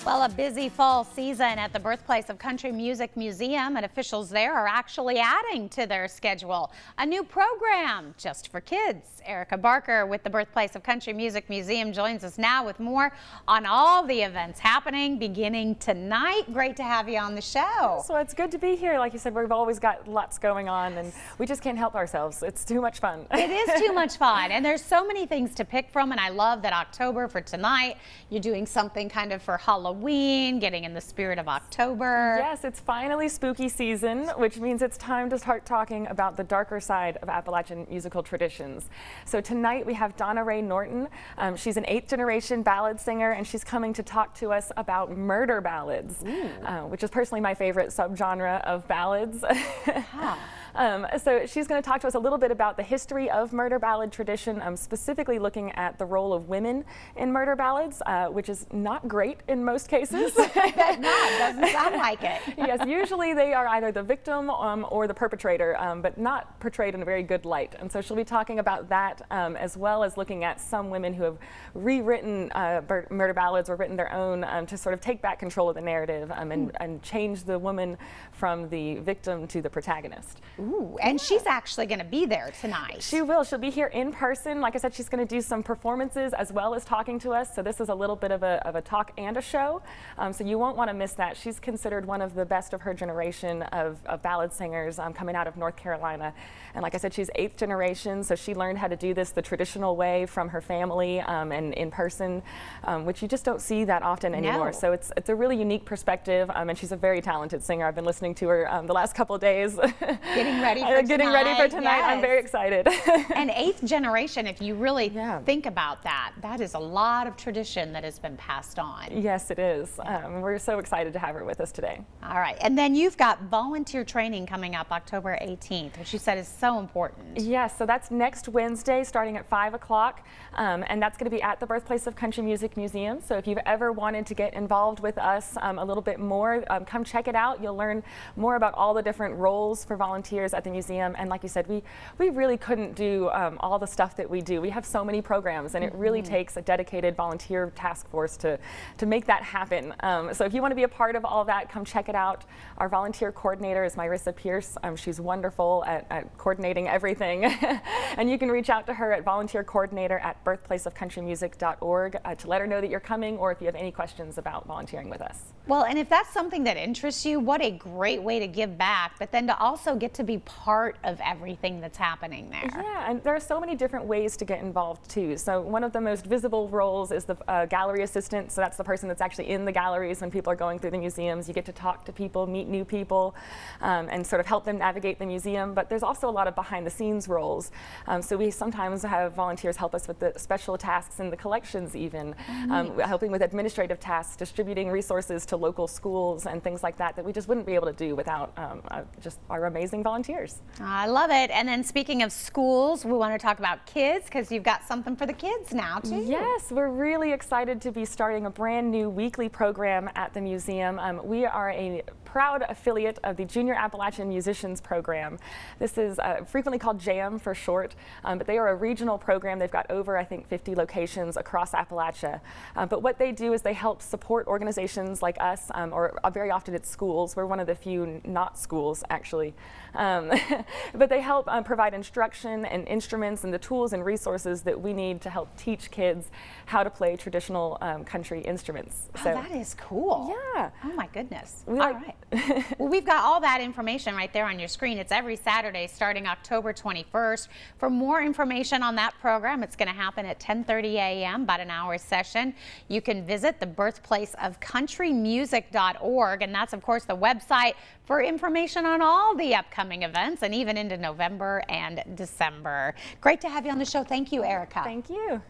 Well, a busy fall season at the Birthplace of Country Music Museum, and officials there are actually adding to their schedule a new program just for kids. Erika Barker with the Birthplace of Country Music Museum joins us now with more on all the events happening beginning tonight. Great to have you on the show. So it's good to be here. Like you said, we've always got lots going on and we just can't help ourselves. It's too much fun. It is too much fun, and there's so many things to pick from, and I love that October for tonight, you're doing something kind of for Halloween, getting in the spirit of October. Yes, it's finally spooky season, which means it's time to start talking about the darker side of Appalachian musical traditions. So tonight we have Donna Ray Norton. She's an 8th generation ballad singer, and she's coming to talk to us about murder ballads, which is personally my favorite subgenre of ballads. So she's going to talk to us a little bit about the history of murder ballad tradition, specifically looking at the role of women in murder ballads, which is not great in most cases. I bet not. Doesn't sound like it. Yes, usually they are either the victim or the perpetrator, but not portrayed in a very good light. And so she'll be talking about that, as well as looking at some women who have rewritten murder ballads or written their own to sort of take back control of the narrative and change the woman from the victim to the protagonist. Ooh, and she's actually going to be there tonight. She will. She'll be here in person. Like I said, she's going to do some performances as well as talking to us. So this is a little bit of a talk and a show. So you won't want to miss that. She's considered one of the best of her generation of ballad singers coming out of North Carolina. And like I said, she's 8th generation, so she learned how to do this the traditional way from her family and in person, which you just don't see that often anymore. No. So it's a really unique perspective, and she's a very talented singer. I've been listening to her the last couple of days. Getting ready for tonight. Yes. I'm very excited. And 8th generation, if you really think about that, that is a lot of tradition that has been passed on. Yes, it is. We're so excited to have her with us today. All right. And then you've got volunteer training coming up October 18th, which you said is so important. Yes, so that's next Wednesday starting at 5 o'clock. And that's going to be at the Birthplace of Country Music Museum. So if you've ever wanted to get involved with us a little bit more, come check it out. You'll learn more about all the different roles for volunteers at the museum. And like you said, we really couldn't do all the stuff that we do. We have so many programs, and it really takes a dedicated volunteer task force to make that happen. So if you want to be a part of all that, come check it out. Our volunteer coordinator is Myrissa Pierce. She's wonderful at coordinating everything. And you can reach out to her at volunteercoordinator@birthplaceofcountrymusic.org to let her know that you're coming, or if you have any questions about volunteering with us. Well, and if that's something that interests you, what a great way to give back, but then to also get to be part of everything that's happening there. Yeah, and there are so many different ways to get involved too. So one of the most visible roles is the gallery assistant. So that's the person that's actually in the galleries when people are going through the museums. You get to talk to people, meet new people, and sort of help them navigate the museum. But there's also a lot of behind the scenes roles. So we sometimes have volunteers help us with the special tasks in the collections even, helping with administrative tasks, distributing resources to local schools and things like that we just wouldn't be able to do without just our amazing volunteers. I love it. And then speaking of schools, we want to talk about kids, because you've got something for the kids now too. Yes, we're really excited to be starting a brand new weekly program at the museum. We are a proud affiliate of the Junior Appalachian Musicians Program. This is frequently called JAM for short, but they are a regional program. They've got over, I think, 50 locations across Appalachia. But what they do is they help support organizations like us, or very often it's schools. We're one of the few not schools, actually. But they help provide instruction and instruments and the tools and resources that we need to help teach kids how to play traditional country instruments. Oh, that is cool. Yeah. Oh my goodness. All right. Well, we've got all that information right there on your screen. It's every Saturday starting October 21st. For more information on that program, it's going to happen at 10:30 a.m., about an hour session. You can visit the birthplaceofcountrymusic.org, and that's, of course, the website for information on all the upcoming events, and even into November and December. Great to have you on the show. Thank you, Erika. Thank you.